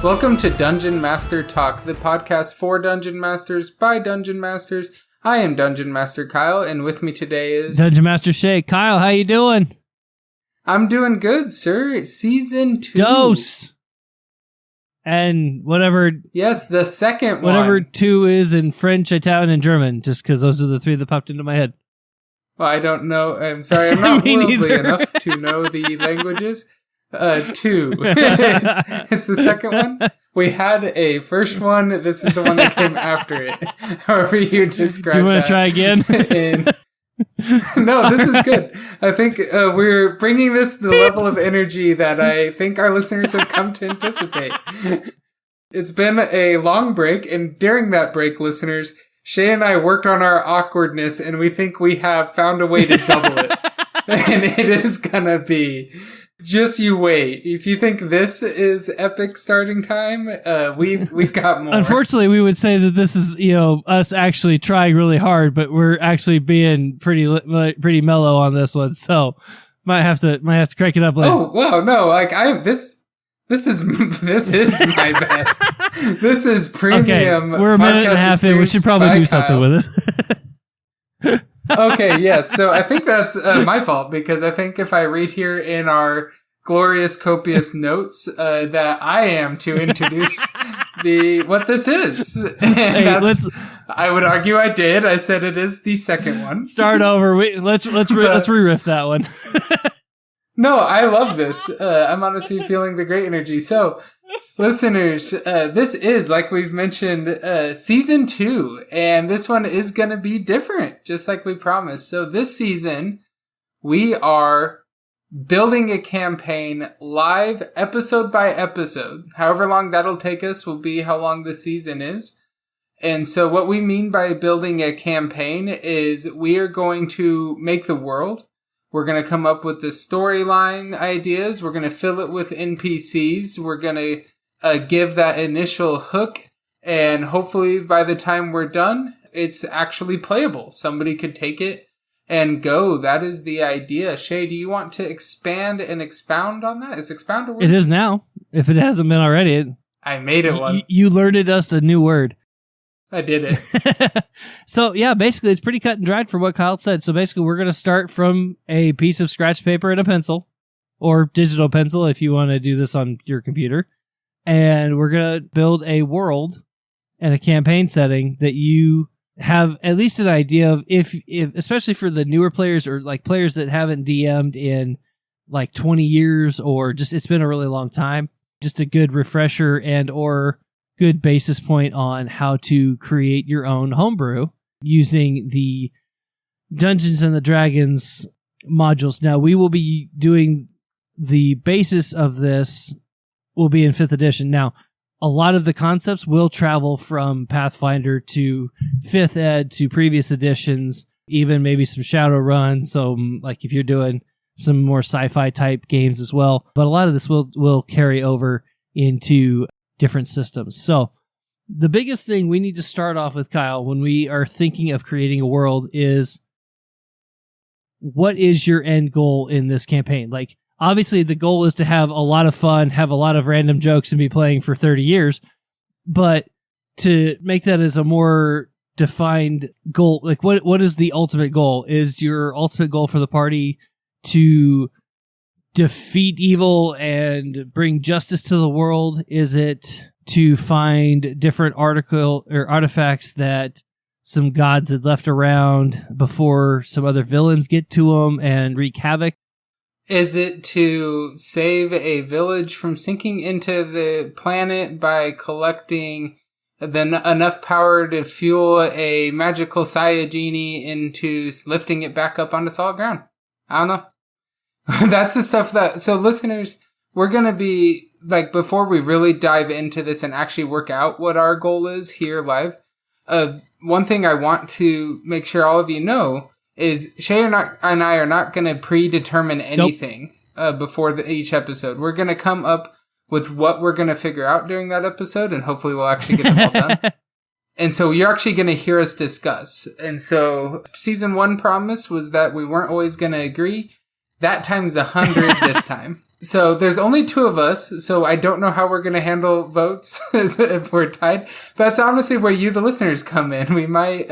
Welcome to Dungeon Master Talk, the podcast for Dungeon Masters by Dungeon Masters. I am Dungeon Master Kyle, and with me today is... Dungeon Master Shea. Kyle, how you doing? I'm doing good, sir. Season 2. Dose! And whatever... Yes, the second whatever one. 2 is in French, Italian, and German, just because those are the 3 that popped into my head. Well, I don't know. I'm sorry, I'm not Me worldly neither. enough to know the languages. 2. it's the second one. We had a first one. This is the one that came after it. However you describe it. Do you want to try again? No, this is good. I think we're bringing this to the level of energy that I think our listeners have come to anticipate. It's been a long break, and during that break, listeners, Shea and I worked on our awkwardness, and we think we have found a way to double it. And it is gonna be... Just you wait. If you think this is epic starting time, we've got more. Unfortunately, we would say that this is, us actually trying really hard, but we're actually being pretty mellow on this one. So might have to crank it up later. Oh, well, no, this is my best. This is premium. Okay, we're a minute and a half in. We should probably do something with it. Okay, yes. So I think that's my fault, because I think if I read here in our glorious, copious notes that I am to introduce what this is. And I would argue I did. I said it is the second one. Start over. Let's re-riff that one. No, I love this. I'm honestly feeling the great energy. So, listeners, this is, like we've mentioned, season 2, and this one is going to be different, just like we promised. So this season, we are building a campaign live, episode by episode. However long that'll take us will be how long the season is. And so what we mean by building a campaign is we are going to make the world. We're going to come up with the storyline ideas. We're going to fill it with NPCs. We're going to give that initial hook, and hopefully by the time we're done, it's actually playable. Somebody could take it and go. That is the idea. Shea, do you want to expand and expound on that? Is expound a word? It is now, if it hasn't been already. I made it one. You learned us a new word. I did it. So, yeah, basically, it's pretty cut and dried for what Kyle said. So, basically, we're going to start from a piece of scratch paper and a pencil, or digital pencil if you want to do this on your computer. And we're going to build a world and a campaign setting that you have at least an idea of, if especially for the newer players, or like players that haven't DM'd in like 20 years, or just it's been a really long time. Just a good refresher and or good basis point on how to create your own homebrew using the Dungeons and the Dragons modules. Now, we will be doing the basis of this will be in 5th edition. Now, a lot of the concepts will travel from Pathfinder to 5th ed to previous editions, even maybe some Shadowrun. So, like if you're doing some more sci-fi type games as well. But a lot of this will carry over into different systems. So the biggest thing we need to start off with, Kyle, when we are thinking of creating a world is, what is your end goal in this campaign? Like, obviously the goal is to have a lot of fun, have a lot of random jokes, and be playing for 30 years. But to make that as a more defined goal, like what is the ultimate goal? Is your ultimate goal for the party to defeat evil and bring justice to the world? Is it to find different artifacts that some gods had left around before some other villains get to them and wreak havoc? Is it to save a village from sinking into the planet by collecting enough power to fuel a magical Saya genie into lifting it back up onto solid ground? I don't know. That's the stuff that... So listeners, we're going to be, like, before we really dive into this and actually work out what our goal is here live, one thing I want to make sure all of you know is Shea and I are not going to predetermine anything before each episode. We're going to come up with what we're going to figure out during that episode, and hopefully we'll actually get them all done. And so you're actually going to hear us discuss. And so season 1 promise was that we weren't always going to agree. That time's 100 this time. So there's only 2 of us, so I don't know how we're going to handle votes if we're tied. That's honestly where you, the listeners, come in. We might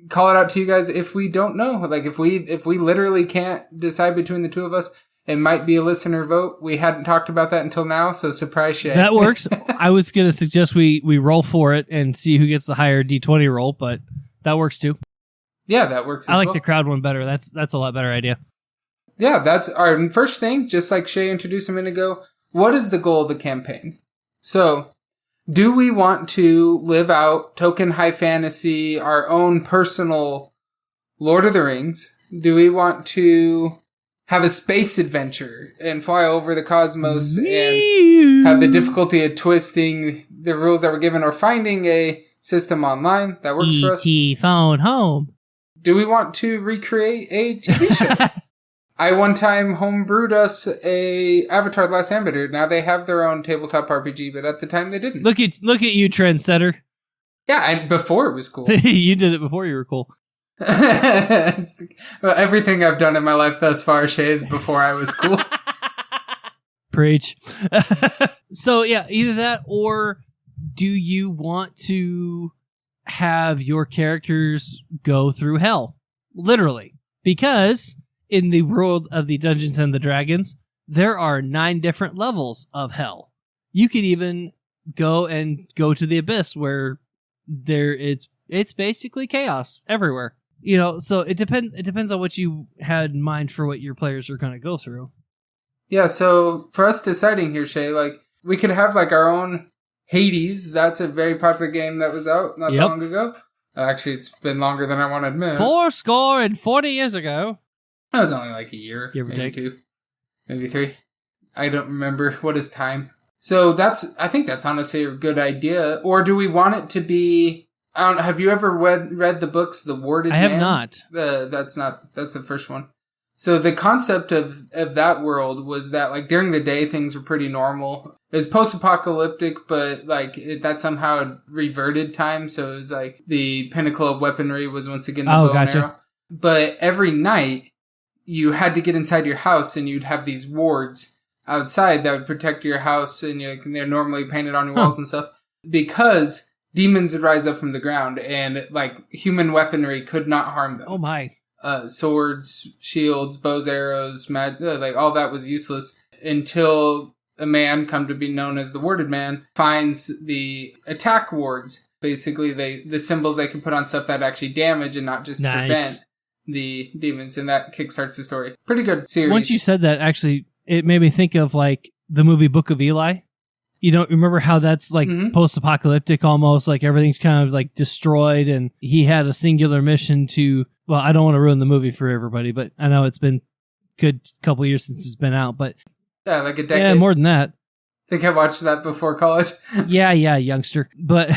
call it out to you guys if we don't know. Like if we literally can't decide between the 2 of us, it might be a listener vote. We hadn't talked about that until now, so surprise Shea. That works. I was going to suggest we roll for it and see who gets the higher D20 roll, but that works too. Yeah, that works as I like well. the crowd one better. That's a lot better idea. Yeah, that's our first thing, just like Shea introduced a minute ago. What is the goal of the campaign? So, do we want to live out token high fantasy, our own personal Lord of the Rings? Do we want to have a space adventure and fly over the cosmos and have the difficulty of twisting the rules that were given, or finding a system online that works for us? E.T. phone home. Do we want to recreate a TV show? I one time homebrewed us a Avatar: The Last Airbender. Now they have their own tabletop RPG, but at the time they didn't. Look at you, trendsetter. Yeah, before it was cool. You did it before you were cool. Well, everything I've done in my life thus far, Shea, is before I was cool. Preach. So yeah, either that, or do you want to have your characters go through hell? Literally. Because in the world of the Dungeons and the Dragons, there are 9 different levels of hell. You could even go to the abyss, where it's basically chaos everywhere. You know, so it depends on what you had in mind for what your players are going to go through. Yeah, so for us deciding here, Shea, like, we could have like our own Hades. That's a very popular game that was out not that long ago. Actually, it's been longer than I want to admit. 40 years ago. That was only like a year, give or maybe take. 2, maybe 3. I don't remember. What is time? So I think that's honestly a good idea. Or do we want it to be, I don't know, have you ever read the books, The Warded Man? I have not. That's the first one. So the concept of that world was that, like, during the day, things were pretty normal. It was post-apocalyptic, but, like, that somehow reverted time. So it was like the pinnacle of weaponry was once again the bow and arrow. But every night, you had to get inside your house, and you'd have these wards outside that would protect your house, and they're normally painted on your walls and stuff, because demons would rise up from the ground, and like human weaponry could not harm them. Oh my! Swords, shields, bows, arrows, like all that was useless until a man, come to be known as the Warded Man, finds the attack wards. Basically, the symbols they can put on stuff that actually damage and not just prevent the demons, and that kickstarts the story. Pretty good series. Once you said that, actually, it made me think of like the movie Book of Eli. You don't remember how that's like post-apocalyptic almost, like everything's kind of like destroyed, and he had a singular mission to, well, I don't want to ruin the movie for everybody, but I know it's been good couple years since it's been out, but yeah, like a decade. Yeah, more than that. I think I watched that before college. yeah, youngster. But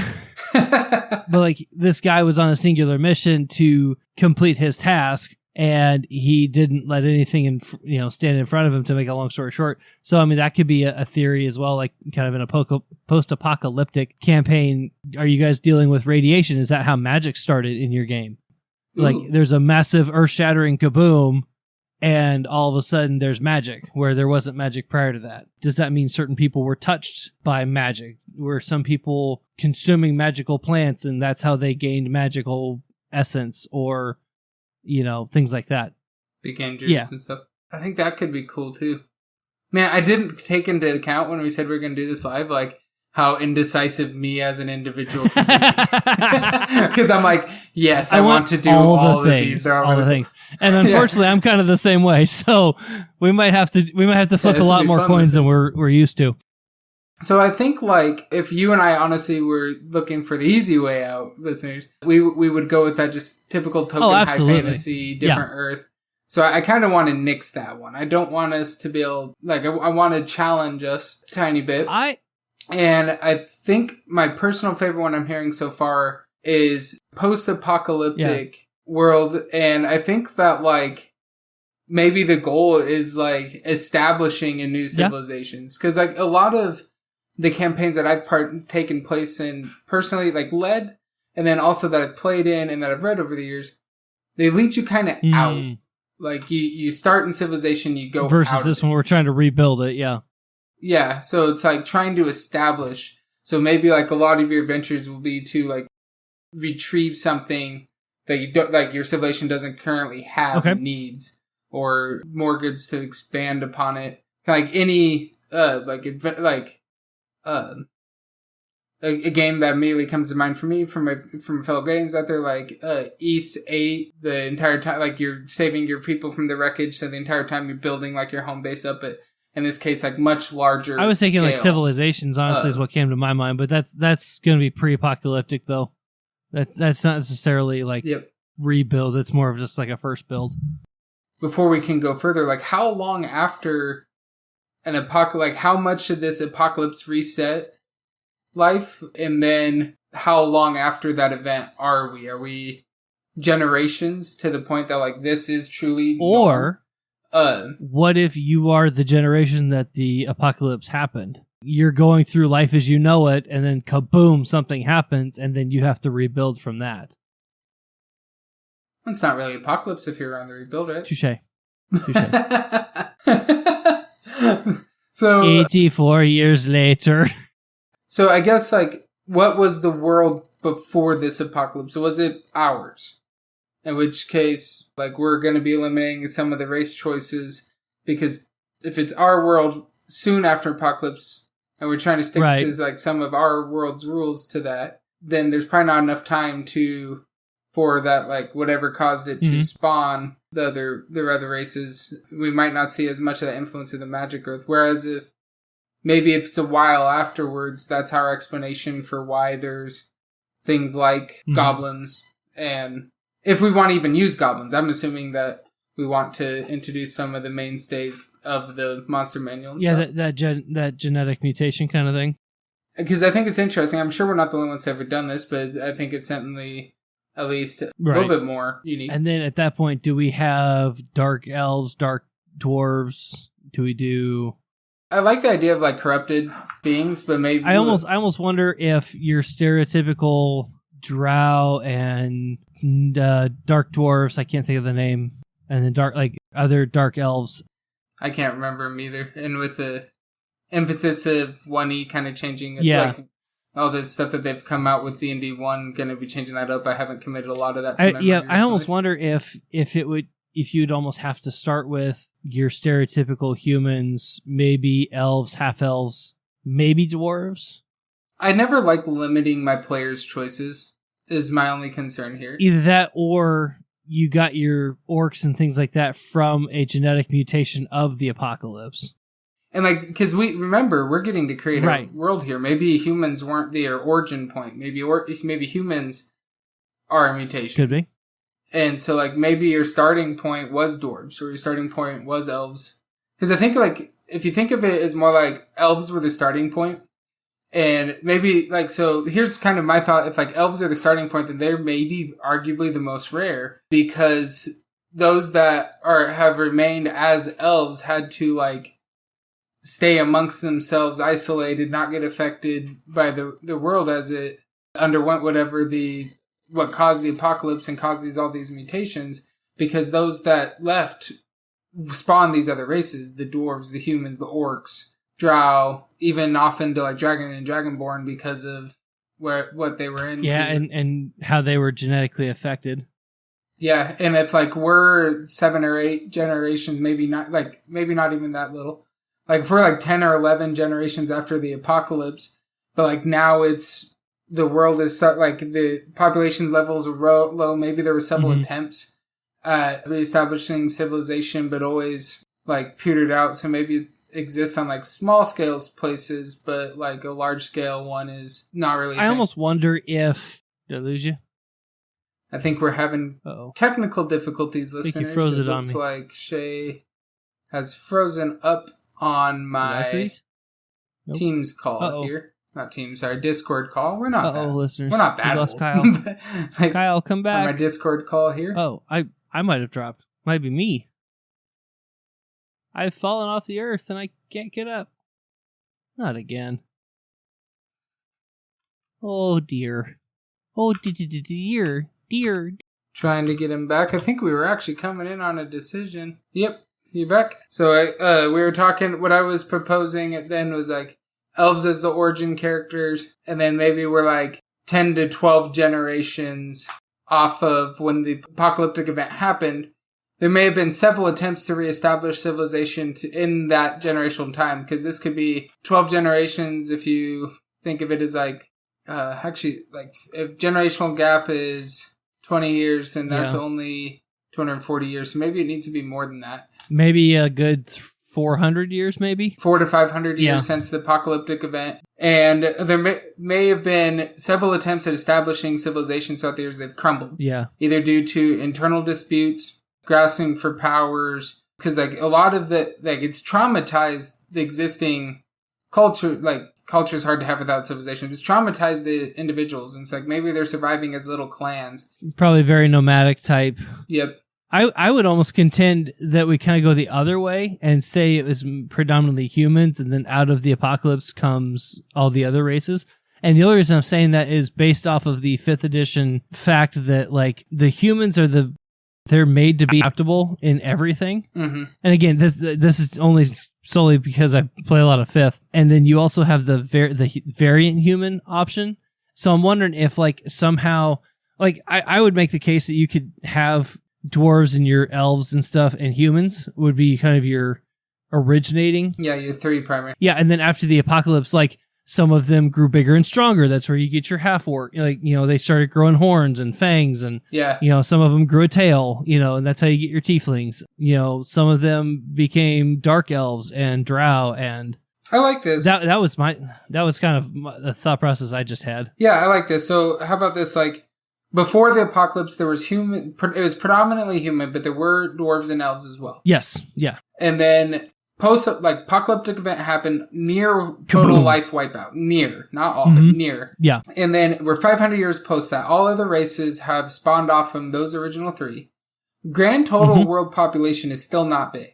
but like this guy was on a singular mission to complete his task, and he didn't let anything stand in front of him, to make a long story short. So I mean, that could be a theory as well, like kind of in a post-apocalyptic campaign. Are you guys dealing with radiation? Is that how magic started in your game? Ooh. Like there's a massive earth-shattering kaboom, and all of a sudden there's magic where there wasn't magic prior to that. Does that mean certain people were touched by magic? Were some people consuming magical plants, and that's how they gained magical essence, or things like that? Became druids and stuff. I think that could be cool too. Man, I didn't take into account when we said we are going to do this live, like how indecisive me as an individual can be. Because I'm like, yes, I want to do all of these. All the things. And unfortunately, I'm kind of the same way. So we might have to flip a lot more coins than we're used to. So I think, like, if you and I honestly were looking for the easy way out, listeners, we would go with that just typical token high fantasy, different Earth. So I kind of want to nix that one. I don't want us to be able, like, I want to challenge us a tiny bit. And I think my personal favorite one I'm hearing so far is post-apocalyptic world. And I think that, like, maybe the goal is, like, establishing a new civilizations. Because, like, a lot of the campaigns that I've taken place in personally, like, led, and then also that I've played in and that I've read over the years, they lead you kind of out like you start in civilization, you go versus out this of it. one, we're trying to rebuild it. Yeah. Yeah, so it's like trying to establish. So maybe like a lot of your adventures will be to like retrieve something that you don't, like your civilization doesn't currently have and needs, or more goods to expand upon it. Like any a game that immediately comes to mind for me from fellow games out there, like East 8, the entire time, like you're saving your people from the wreckage, so the entire time you're building like your home base up, but in this case, like much larger I was thinking scale. like Civilizations, honestly, is what came to my mind, but that's going to be pre-apocalyptic, though. That's not necessarily like rebuild, it's more of just like a first build. Before we can go further, like how long after an apocalypse, like how much should this apocalypse reset life, and then how long after that event are we? Are we generations to the point that like this is truly or what if you are the generation that the apocalypse happened? You're going through life as you know it, and then kaboom, something happens, and then you have to rebuild from that. It's not really apocalypse if you're around to rebuild it. Touché. So 84 years later. So I guess, like, what was the world before this apocalypse? Was it ours? In which case, like, we're going to be eliminating some of the race choices, because if it's our world soon after apocalypse, and we're trying to stick to, like, some of our world's rules to that, then there's probably not enough time for that, like, whatever caused it to spawn the other races. We might not see as much of the influence of the magic growth. Whereas if it's a while afterwards, that's our explanation for why there's things like goblins. And if we want to even use goblins, I'm assuming that we want to introduce some of the mainstays of the monster manual and stuff. that genetic mutation kind of thing. Because I think it's interesting. I'm sure we're not the only ones who have ever done this, but I think it's certainly at least a little bit more unique. And then at that point, do we have dark elves, dark dwarves? Do we do... I like the idea of like corrupted beings, but maybe I almost wonder if your stereotypical drow and dark dwarves, I can't think of the name, and then other dark elves. I can't remember them either. And with the emphasis of 1E kind of changing, like all the stuff that they've come out with D&D 1, going to be changing that up. I haven't committed a lot of that. I almost wonder if you'd almost have to start with your stereotypical humans, maybe elves, half-elves, maybe dwarves. I never like limiting my players' choices, is my only concern here. Either that, or you got your orcs and things like that from a genetic mutation of the apocalypse. And like, because we're getting to create a world here. Maybe humans weren't the origin point. Maybe humans are a mutation. Could be. And so, like, maybe your starting point was dwarves, or your starting point was elves. Because I think, like, if you think of it as more like elves were the starting point, and maybe, like, so here's kind of my thought. If, like, elves are the starting point, then they're maybe arguably the most rare, because those that have remained as elves had to, like, stay amongst themselves, isolated, not get affected by the world as it underwent what caused the apocalypse and caused all these mutations, because those that left spawned these other races, the dwarves, the humans, the orcs, drow, even often to like dragon and dragonborn, because of what they were in. Yeah, and how they were genetically affected. Yeah, and if like we're 7 or 8 generations, maybe not even that little, like if we're like 10 or 11 generations after the apocalypse, but like now the world is like the population levels are low. Maybe there were several attempts at reestablishing civilization, but always like petered out. So maybe it exists on like small scale places, but like a large scale one is not really. I almost wonder if did I lose you? I think we're having technical difficulties, listeners. I think you froze it on me. Looks like Shea has frozen up on my Teams call here. Not Teams, sorry, Discord call. We're not that. Listeners. We're not that lost old. Kyle. Like, Kyle, come back. On my Discord call here. Oh, I might have dropped. Might be me. I've fallen off the earth and I can't get up. Not again. Oh dear. Oh dear. Trying to get him back. I think we were actually coming in on a decision. Yep, you back? So we were talking, what I was proposing then was like elves as the origin characters, and then maybe we're like 10 to 12 generations off of when the apocalyptic event happened. There may have been several attempts to reestablish civilization in that generational time, because this could be 12 generations if you think of it as like, actually, like if generational gap is 20 years, then that's only 240 years. So maybe it needs to be more than that. Maybe a good 400 years, maybe? 400 to 500 years since the apocalyptic event. And there may have been several attempts at establishing civilizations throughout the years that have crumbled. Yeah. Either due to internal disputes, grasping for powers, because like a lot of it's traumatized the existing culture. Like, culture is hard to have without civilization. It's traumatized the individuals, and it's like maybe they're surviving as little clans. Probably very nomadic type. Yep. I would almost contend that we kind of go the other way and say it was predominantly humans, and then out of the apocalypse comes all the other races. And the only reason I'm saying that is based off of the 5th edition fact that like the humans are they're made to be adaptable in everything. Mm-hmm. And again, this is only solely because I play a lot of 5th. And then you also have the variant human option. So I'm wondering if like somehow, like I would make the case that you could have dwarves and your elves and stuff, and humans would be kind of your originating. Yeah, your 3 primary. Yeah, and then after the apocalypse, like some of them grew bigger and stronger. That's where you get your half-orc. Like, they started growing horns and fangs, and some of them grew a tail, and that's how you get your tieflings. Some of them became dark elves and drow, and I like this. That was kind of the thought process I just had. Yeah, I like this. So how about this? Like, before the apocalypse, there was human. It was predominantly human, but there were dwarves and elves as well. Yes, yeah. And then apocalyptic event happened, near total life wipeout. Near, not all, but near. Yeah. And then we're 500 years post that. All other races have spawned off from those original 3. Grand total world population is still not big.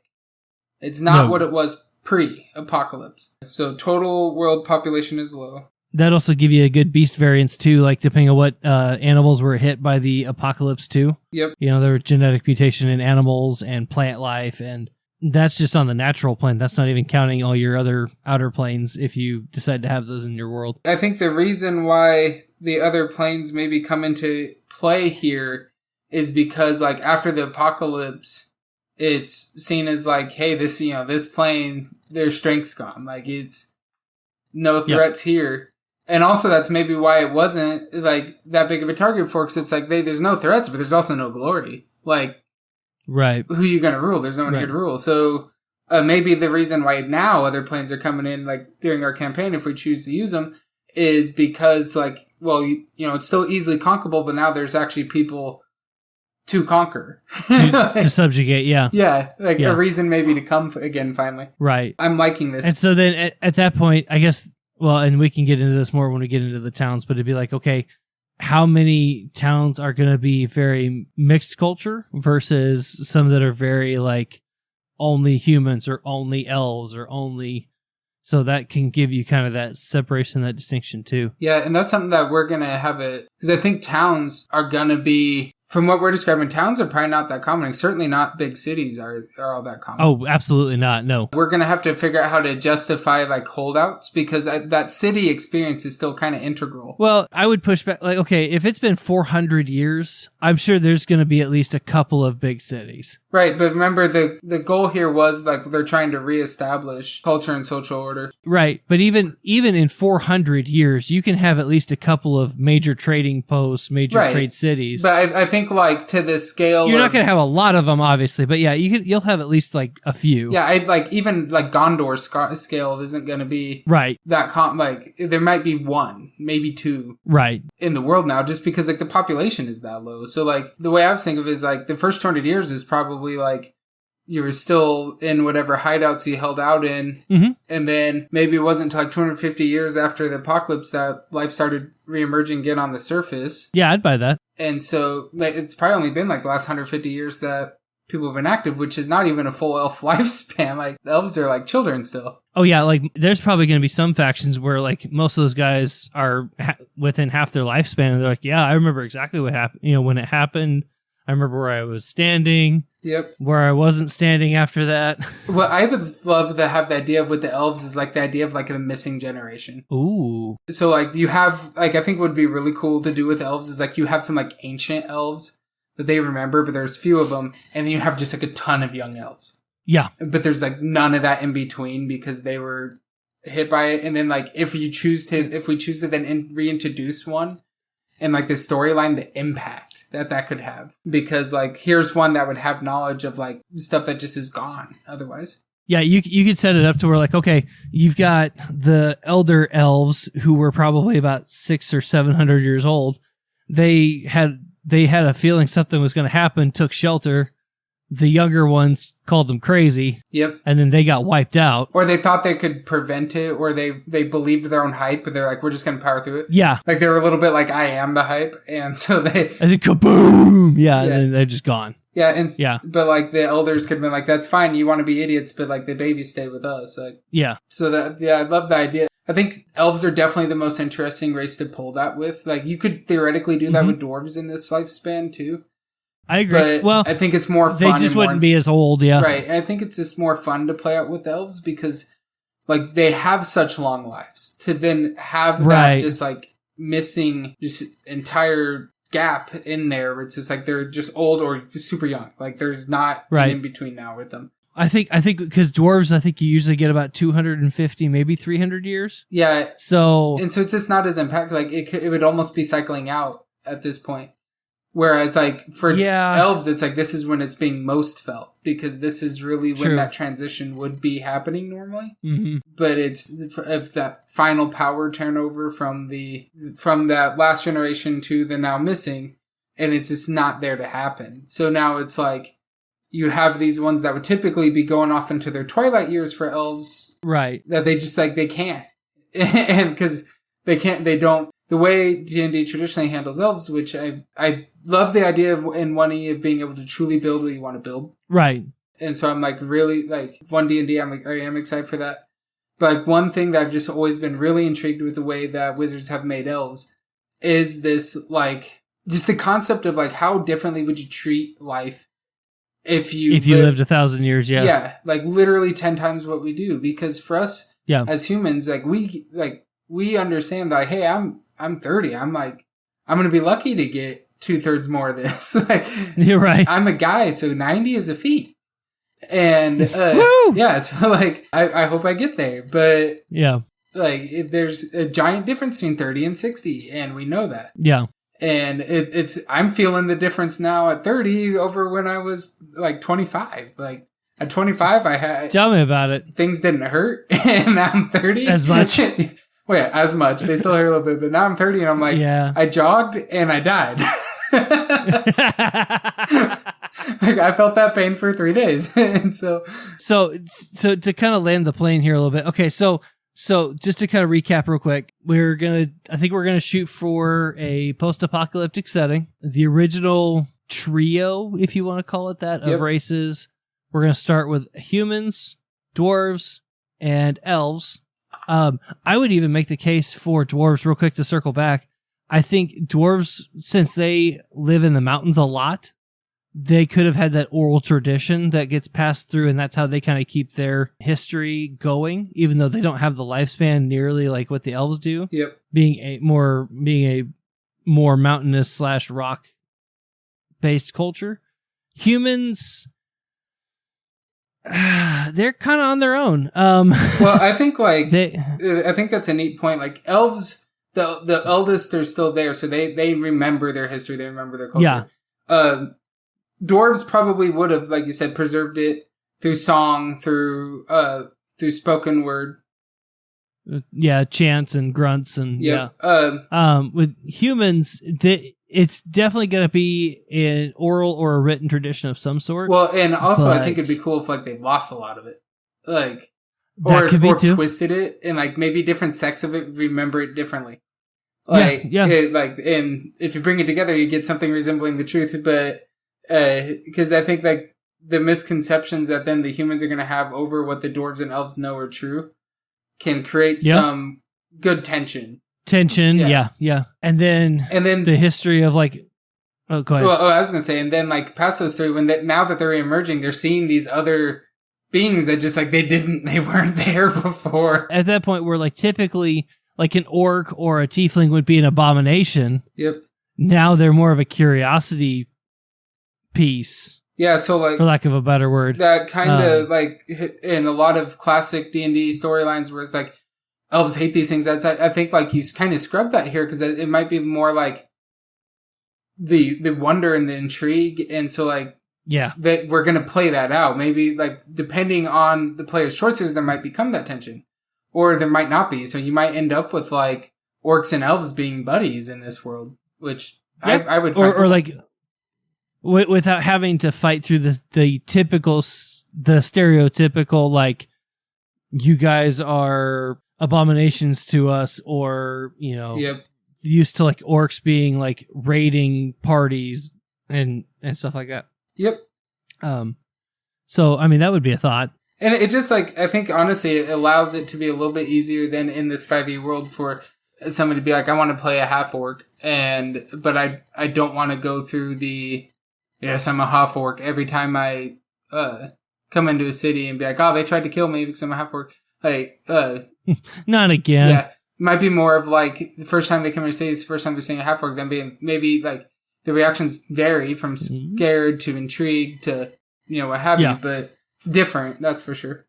It's not what it was pre-apocalypse. So total world population is low. That also give you a good beast variance too, like depending on what animals were hit by the apocalypse too. Yep. There were genetic mutation in animals and plant life, and that's just on the natural plane. That's not even counting all your other outer planes if you decide to have those in your world. I think the reason why the other planes maybe come into play here is because like after the apocalypse, it's seen as like, hey, this plane, their strength's gone. Like it's no threats here. And also that's maybe why it wasn't like that big of a target for, because it's like there's no threats, but there's also no glory. Like, right? Who you gonna rule? There's no one here to rule. So maybe the reason why now other planes are coming in, like during our campaign, if we choose to use them, is because like, well, it's still easily conquerable, but now there's actually people to conquer, to subjugate. Yeah, a reason maybe to come again finally. Right. I'm liking this. And so then at that point, I guess. Well, and we can get into this more when we get into the towns, but it'd be like, okay, how many towns are going to be very mixed culture versus some that are very like only humans or only elves or only... So that can give you kind of that separation, that distinction too. Yeah, and that's something that we're going to have because I think towns are going to be... From what we're describing, towns are probably not that common. And certainly not big cities are all that common. Oh, absolutely not. No. We're going to have to figure out how to justify like holdouts, because that city experience is still kind of integral. Well, I would push back. Like, okay, if it's been 400 years, I'm sure there's going to be at least a couple of big cities. Right, but remember the goal here was like they're trying to reestablish culture and social order. Right, but even in 400 years, you can have at least a couple of major trading posts, major trade cities. But I think like to the scale, you're not going to have a lot of them, obviously. But yeah, you'll have at least like a few. Yeah, even like Gondor's scale isn't going to be that like there might be 1, maybe 2, in the world now, just because like the population is that low. So like the way I was thinking of it is like the first 200 years is probably like you were still in whatever hideouts you held out in. Mm-hmm. And then maybe it wasn't until like 250 years after the apocalypse that life started reemerging again on the surface. Yeah, I'd buy that. And so it's probably only been like the last 150 years that people have been active, which is not even a full elf lifespan. Like elves are like children still. Oh yeah, like there's probably going to be some factions where like most of those guys are within half their lifespan, and they're like, yeah, I remember exactly what happened. When it happened, I remember where I was standing. Yep. Where I wasn't standing after that. What I would love to have the idea of with the elves is like the idea of like a missing generation. Ooh. So like you have like I think what would be really cool to do with elves is like you have some like ancient elves that they remember, but there's few of them, and then you have just like a ton of young elves. Yeah. But there's like none of that in between because they were hit by it. And then like if we choose to then reintroduce one and like the storyline, the impact that could have, because like here's one that would have knowledge of like stuff that just is gone otherwise. Yeah, you could set it up to where like, okay, you've got the elder elves who were probably about 600 or 700 years old. They had a feeling something was going to happen, took shelter. The younger ones called them crazy. Yep. And then they got wiped out. Or they thought they could prevent it, or they believed their own hype, but they're like, we're just going to power through it. Yeah. Like they were a little bit like, I am the hype. And so they... And then kaboom! Yeah, and then they're just gone. Yeah, but like the elders could have been like, that's fine, you want to be idiots, but like the babies stay with us. Like, yeah. So I love the idea. I think elves are definitely the most interesting race to pull that with. Like you could theoretically do that with dwarves in this lifespan too. I agree. But well, I think it's more fun. They just wouldn't be as old, yeah. Right. And I think it's just more fun to play out with elves because like they have such long lives to then have that just like missing just entire gap in there where it's just like they're just old or super young. Like there's not an in between now with them. I think because dwarves, I think you usually get about 250, maybe 300 years. Yeah. So it's just not as impactful. Like it would almost be cycling out at this point. Whereas like for elves, it's like this is when it's being most felt because this is really when that transition would be happening normally. Mm-hmm. But it's if that final power turnover from that last generation to the now missing, and it's just not there to happen. So now it's like you have these ones that would typically be going off into their twilight years for elves, right? That they just like they can't, and because they don't. The way D&D traditionally handles elves, which I love the idea of in 1E of being able to truly build what you want to build. Right. And so I'm like really like 1D&D, I am excited for that. But like one thing that I've just always been really intrigued with the way that wizards have made elves is this like just the concept of like how differently would you treat life if you lived 1,000 years, yeah, like literally 10 times what we do, because for us as humans, like we understand that, like, hey, I'm 30. I'm like, I'm going to be lucky to get 2/3 more of this. Like, you're right. I'm a guy, so 90 is a feat. And, so like, I hope I get there. But, like, there's a giant difference between 30 and 60, and we know that. Yeah. And I'm feeling the difference now at 30 over when I was like 25. Like, at 25, I had... Tell me about it. Things didn't hurt, and now I'm 30. As much? Well, yeah, as much. They still hurt a little bit, but now I'm 30 and I'm like, I jogged and I died. Like I felt that pain for 3 days. And so to kind of land the plane here a little bit. Okay, so just to kind of recap real quick, I think we're gonna shoot for a post-apocalyptic setting. The original trio, if you want to call it that, of races. We're gonna start with humans, dwarves, and elves. I would even make the case for dwarves real quick to circle back. I think dwarves, since they live in the mountains a lot, they could have had that oral tradition that gets passed through, and that's how they kind of keep their history going, even though they don't have the lifespan nearly like what the elves do. Yep. Being a more mountainous / rock based culture. Humans, they're kind of on their own. Well, I think I think that's a neat point. Like elves, the eldest are still there, so they remember their history, they remember their culture. Yeah. Dwarves probably would have, like you said, preserved it through song, through spoken word. Yeah, chants and grunts and with humans, it's definitely going to be an oral or a written tradition of some sort. Well, and also I think it'd be cool if like they lost a lot of it, like or twisted it, and like maybe different sects of it remember it differently. Like and if you bring it together, you get something resembling the truth. But because I think like the misconceptions that then the humans are going to have over what the dwarves and elves know are true can create some good tension. Yeah. And then the history of like, Oh, go ahead. Well, I was gonna say, and then like past those three, now that they're emerging, they're seeing these other beings that just like they weren't there before. At that point, where like typically like an orc or a tiefling would be an abomination. Yep. Now they're more of a curiosity piece. Yeah, so like, for lack of a better word, that kind of like in a lot of classic D&D storylines where it's like elves hate these things. I think like you kind of scrub that here because it might be more like the wonder and the intrigue, and so like that we're gonna play that out. Maybe like depending on the player's choices, there might become that tension, or there might not be. So you might end up with like orcs and elves being buddies in this world, which I would find or like. Without having to fight through the stereotypical, like, you guys are abominations to us, or, you know, used to, like, orcs being, like, raiding parties and stuff like that. Yep. So, I mean, that would be a thought. And it just, like, I think, honestly, it allows it to be a little bit easier than in this 5e world for somebody to be like, I want to play a half-orc, but I don't want to go through the... Yes, I'm a half-orc. Every time I come into a city and be like, oh, they tried to kill me because I'm a half-orc. Like, not again. Yeah, it might be more of like the first time they come into a city is the first time they're seeing a half-orc. Then being maybe like the reactions vary from scared to intrigued to, you know, what have you, but different, that's for sure.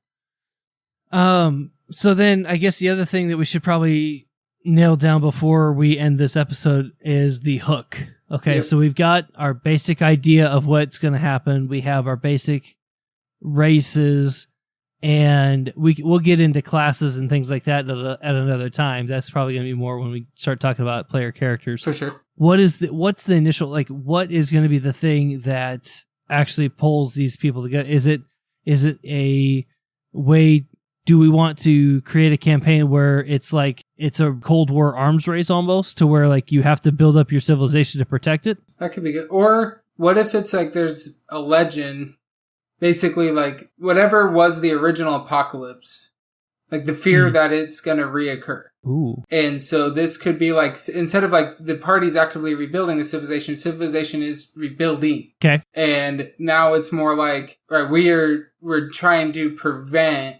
So then I guess the other thing that we should probably nail down before we end this episode is the hook. Okay, so we've got our basic idea of what's going to happen. We have our basic races, and we'll get into classes and things like that at another time. That's probably going to be more when we start talking about player characters. For sure. What's the initial, like, what is going to be the thing that actually pulls these people together? Is it a way... Do we want to create a campaign where it's like it's a Cold War arms race almost, to where like you have to build up your civilization to protect it? That could be good. Or what if it's like there's a legend, basically like whatever was the original apocalypse, like the fear that it's going to reoccur. Ooh. And so this could be like, instead of like the party's actively rebuilding the civilization is rebuilding. Okay. And now it's more like, right, we're trying to prevent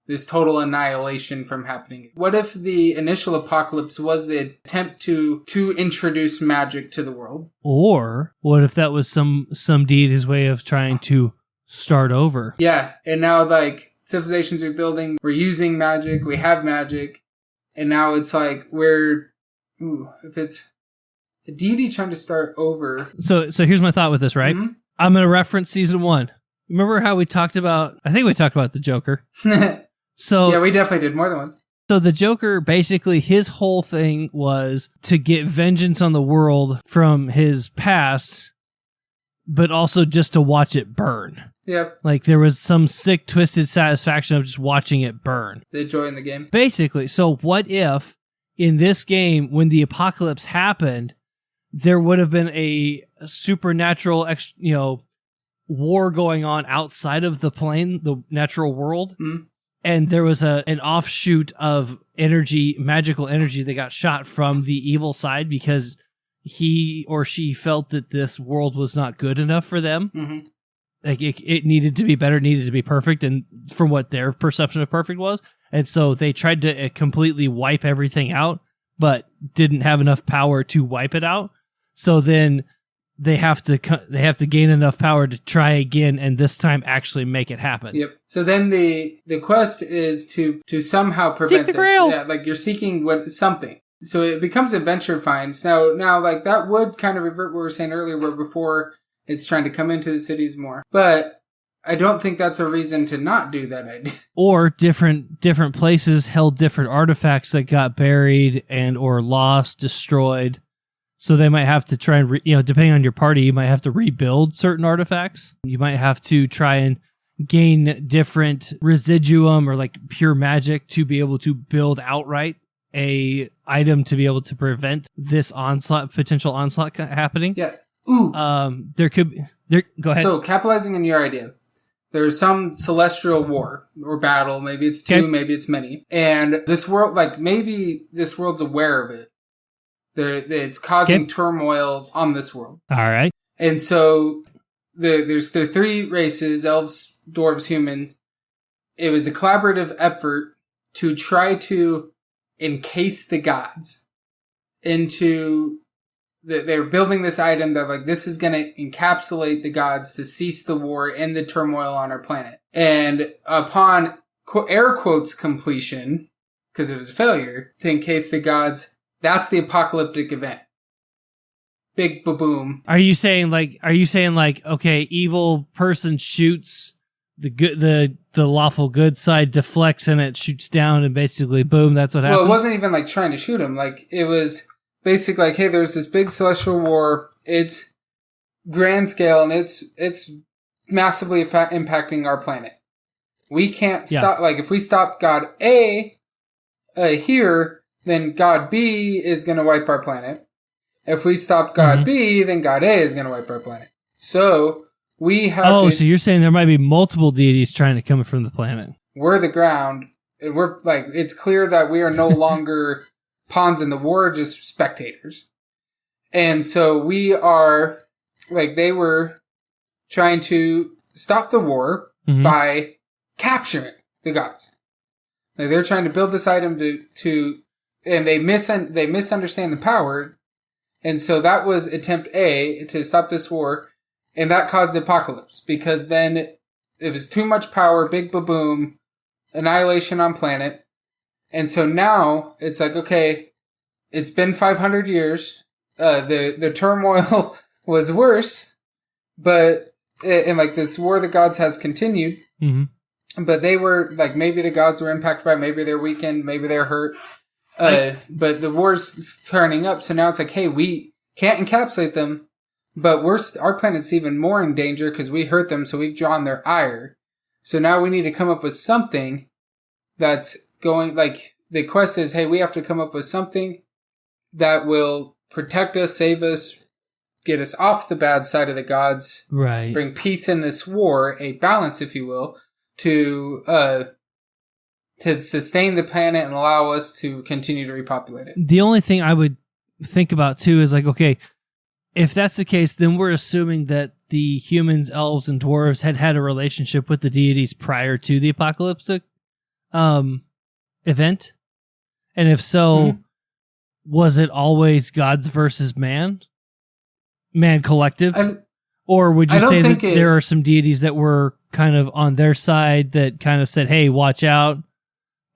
this total annihilation from happening. What if the initial apocalypse was the attempt to introduce magic to the world? Or what if that was some deity's way of trying to start over? Yeah, and now like civilization's rebuilding, we're using magic, we have magic, and now it's like if it's a deity trying to start over. So here's my thought with this, right? Mm-hmm. I'm going to reference season 1. Remember how we talked about, I think we talked about the Joker. So yeah, we definitely did more than once. So the Joker, basically, his whole thing was to get vengeance on the world from his past, but also just to watch it burn. Yep. Like, there was some sick, twisted satisfaction of just watching it burn. The joy in the game. Basically. So what if, in this game, when the apocalypse happened, there would have been a supernatural, war going on outside of the plane, the natural world? Mm-hmm. And there was an offshoot of energy, magical energy that got shot from the evil side because he or she felt that this world was not good enough for them. Mm-hmm. Like it needed to be better, needed to be perfect, and from what their perception of perfect was. And so they tried to completely wipe everything out, but didn't have enough power to wipe it out. So then they have to gain enough power to try again, and this time actually make it happen. Yep. So then the quest is to somehow prevent Seek the Grail. Yeah, like you're seeking something. So it becomes adventure finds. Now like that would kind of revert what we were saying earlier, where before it's trying to come into the cities more. But I don't think that's a reason to not do that idea. Or different places held different artifacts that got buried and or lost, destroyed. So they might have to try and, depending on your party, you might have to rebuild certain artifacts. You might have to try and gain different residuum or like pure magic to be able to build outright a item to be able to prevent this potential onslaught happening. Yeah. Ooh. Go ahead. So capitalizing on your idea, there's some celestial war or battle. Maybe it's two, maybe it's many. And this world, like maybe this world's aware of it. It's causing turmoil on this world. All right. And so there's the three races, elves, dwarves, humans. It was a collaborative effort to try to encase the gods into... They're building this item that, like, this is going to encapsulate the gods to cease the war and the turmoil on our planet. And upon air quotes completion, because it was a failure, to encase the gods, that's the apocalyptic event. Big ba-boom. Are you saying like, okay, evil person shoots the lawful good side, deflects, and it shoots down, and basically, boom, that's what happened? Well, it wasn't even like trying to shoot him. Like, it was basically like, hey, there's this big celestial war. It's grand scale, and it's massively impacting our planet. We can't stop. Like, if we stop God A here, then God B is going to wipe our planet. If we stop God B, then God A is going to wipe our planet. So we have to... so you're saying there might be multiple deities trying to come from the planet. We're the ground. We're like, it's clear that we are no longer pawns in the war, just spectators. And so we are, like, they were trying to stop the war by capturing the gods. Like, they're trying to build this item to and they misunderstand the power. And so that was attempt A, to stop this war, and that caused the apocalypse, because then it was too much power, big ba-boom, annihilation on planet. And so now it's like, okay, it's been 500 years. The turmoil was worse, but and like this war of the gods has continued. But they were like, maybe the gods were impacted by it, maybe they're weakened, maybe they're hurt. But the war's turning up, so now it's like, hey, we can't encapsulate them, but our planet's even more in danger because we hurt them, so we've drawn their ire. So now we need to come up with something that's going, like, the quest is, hey, we have to come up with something that will protect us, save us, get us off the bad side of the gods, right? Bring peace in this war, a balance, if you will, to sustain the planet and allow us to continue to repopulate it. The only thing I would think about too is like, okay, if that's the case, then we're assuming that the humans, elves, and dwarves had a relationship with the deities prior to the apocalyptic event. And if so, was it always gods versus man collective? Or would you say that there are some deities that were kind of on their side that kind of said, hey, watch out,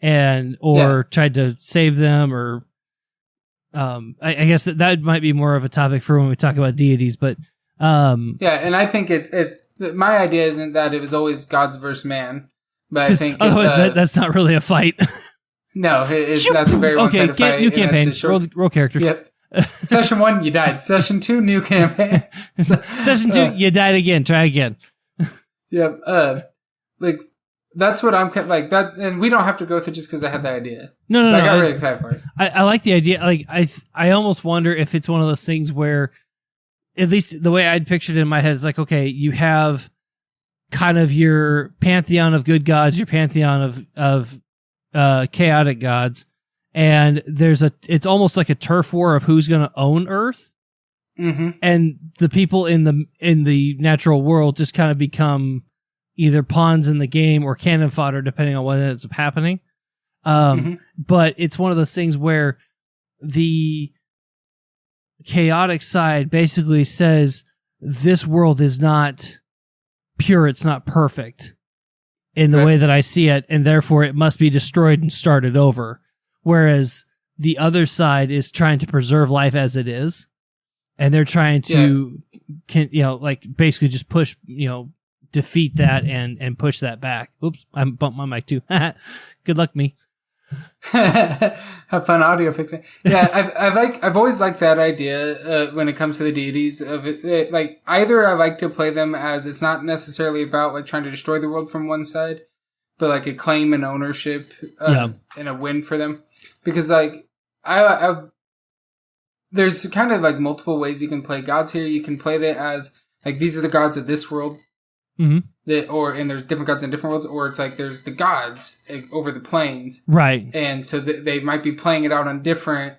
or tried to save them, or I guess that might be more of a topic for when we talk about deities, but and I think my idea isn't that it was always gods versus man, but I think otherwise that's not really a fight. No, that's a very one-sided fight. New campaign, roll characters. Yep. Session 1, you died. Session 2, new campaign. Session 2, you died again. Try again. Yep. Like, that's what I'm like that, and we don't have to go through just because I had the idea. No. I got really excited for it. I like the idea. Like, I almost wonder if it's one of those things where, at least the way I'd pictured it in my head, it's like, okay, you have kind of your pantheon of good gods, your pantheon of chaotic gods, and it's almost like a turf war of who's going to own Earth, and the people in the natural world just kind of become either pawns in the game or cannon fodder, depending on what ends up happening. But it's one of those things where the chaotic side basically says this world is not pure, it's not perfect in the way that I see it, and therefore it must be destroyed and started over. Whereas the other side is trying to preserve life as it is, and they're trying to, basically just push, defeat that and push that back. Oops, I bumped my mic too. Good luck, me. Have fun audio fixing. Yeah, I've always liked that idea when it comes to the deities of it. Like, either I like to play them as it's not necessarily about like trying to destroy the world from one side, but like a claim and ownership and a win for them. Because like there's kind of like multiple ways you can play gods here. You can play it as like these are the gods of this world. And there's different gods in different worlds, or it's like there's the gods over the plains, right? And so they might be playing it out on different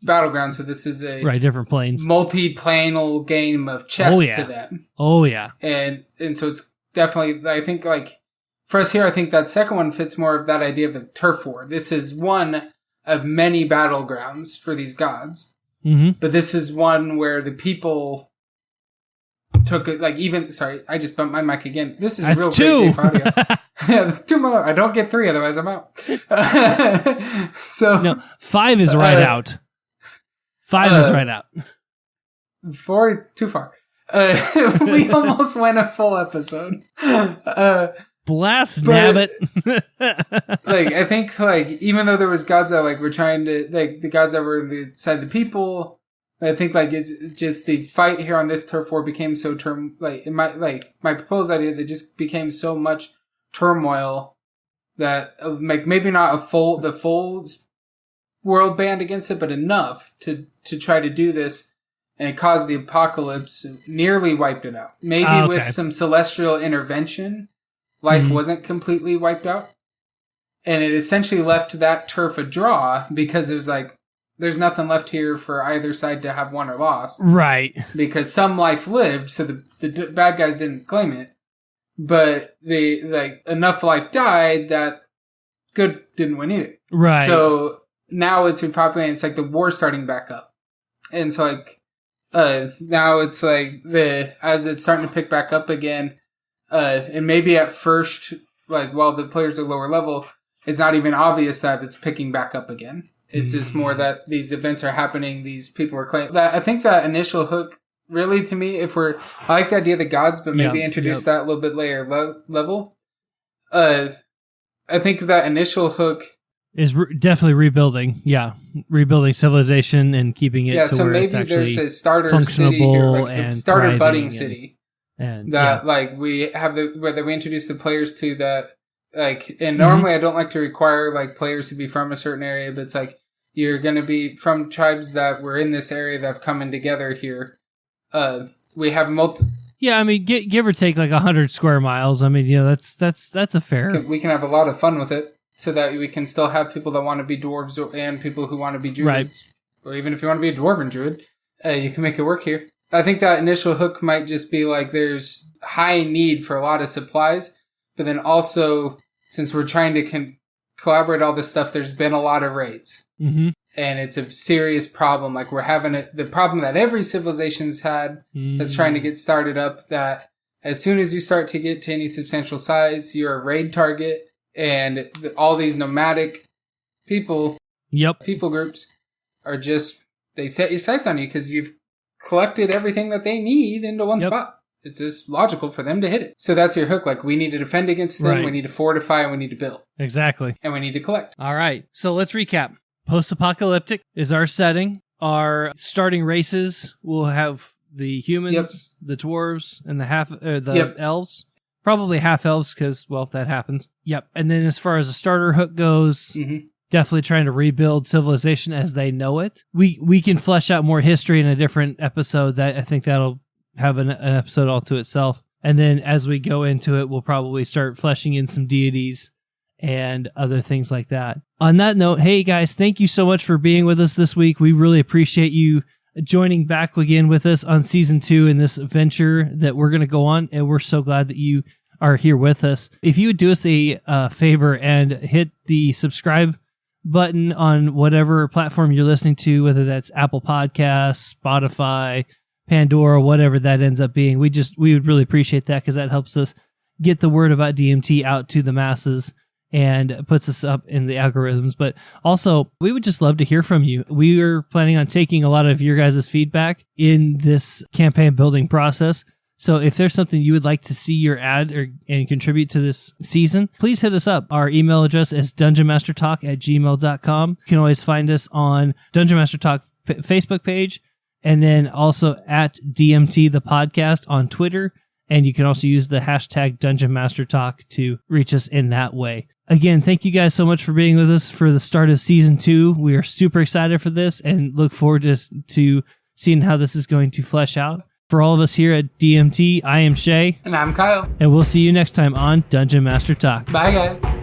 battlegrounds, so this is a different planes, multi-planal game of chess to them. Oh yeah, and so it's definitely, I think, like for us here, I think that second one fits more of that idea of the turf war. This is one of many battlegrounds for these gods, but this is one where the people took it, like, even, sorry, I just bumped my mic again. This is that's real two. great day for audio. Yeah, that's 2 more. I don't get 3, otherwise I'm out. So no, 5 is right out. 5 is right out. 4, too far. We almost went a full episode. Blast nabbit. Like, I think, like, even though there was gods that, like, were trying to, like, the gods that were on the side of the people, I think, like, it's just the fight here on this turf war became so my proposed idea is it just became so much turmoil that, like, maybe not the full world band against it, but enough to try to do this, and it caused the apocalypse, nearly wiped it out. Maybe with some celestial intervention, life wasn't completely wiped out, and it essentially left that turf a draw because it was like, there's nothing left here for either side to have won or lost. Right. Because some life lived, so the bad guys didn't claim it. But enough life died that good didn't win either. Right. So now it's repopulating, it's like the war starting back up. And so like, now it's like as it's starting to pick back up again, and maybe at first, like while the players are lower level, it's not even obvious that it's picking back up again. It's just more that these events are happening, these people are claiming. I think that initial hook, really, to me, I like the idea of the gods, but maybe introduce that a little bit later level. I think that initial hook is definitely rebuilding. Yeah, rebuilding civilization and keeping it to where it's actually there's a starter city here, like a starter budding city, and that like we have whether we introduce the players to that. Like, and normally I don't like to require like players to be from a certain area, but it's like you're going to be from tribes that were in this area that have come in together here. We have Yeah, I mean, give or take like 100 square miles. I mean, that's a fair. We can have a lot of fun with it, so that we can still have people that want to be dwarves and people who want to be druids, right. Or even if you want to be a dwarven druid, you can make it work here. I think that initial hook might just be like there's high need for a lot of supplies, but then also, since we're trying to collaborate all this stuff, there's been a lot of raids. Mm-hmm. And it's a serious problem. Like, we're having the problem that every civilization's had that's trying to get started up, that as soon as you start to get to any substantial size, you're a raid target. And all these nomadic people groups are just, they set your sights on you because you've collected everything that they need into one spot. It's just logical for them to hit it. So that's your hook. Like, we need to defend against them, we need to fortify, and we need to build. Exactly. And we need to collect. All right. So let's recap. Post-apocalyptic is our setting. Our starting races will have the humans, the dwarves, and the elves. Probably half elves because, well, that happens. Yep. And then as far as the starter hook goes, definitely trying to rebuild civilization as they know it. We can flesh out more history in a different episode. That I think that'll have an episode all to itself. And then as we go into it, we'll probably start fleshing in some deities and other things like that. On that note, hey guys, thank you so much for being with us this week. We really appreciate you joining back again with us on season 2 in this venture that we're going to go on. And we're so glad that you are here with us. If you would do us a favor and hit the subscribe button on whatever platform you're listening to, whether that's Apple Podcasts, Spotify, Pandora, whatever that ends up being, we would really appreciate that because that helps us get the word about DMT out to the masses and puts us up in the algorithms. But also, we would just love to hear from you. We are planning on taking a lot of your guys' feedback in this campaign building process. So if there's something you would like to see your ad and contribute to this season, please hit us up. Our email address is dungeonmastertalk@gmail.com. You can always find us on Dungeon Master Talk Facebook page, and then also at DMT the podcast on Twitter. And you can also use the hashtag Dungeon Master Talk to reach us in that way. Again, thank you guys so much for being with us for the start of season 2. We are super excited for this and look forward to seeing how this is going to flesh out. For all of us here at DMT, I am Shea. And I'm Kyle. And we'll see you next time on Dungeon Master Talk. Bye, guys.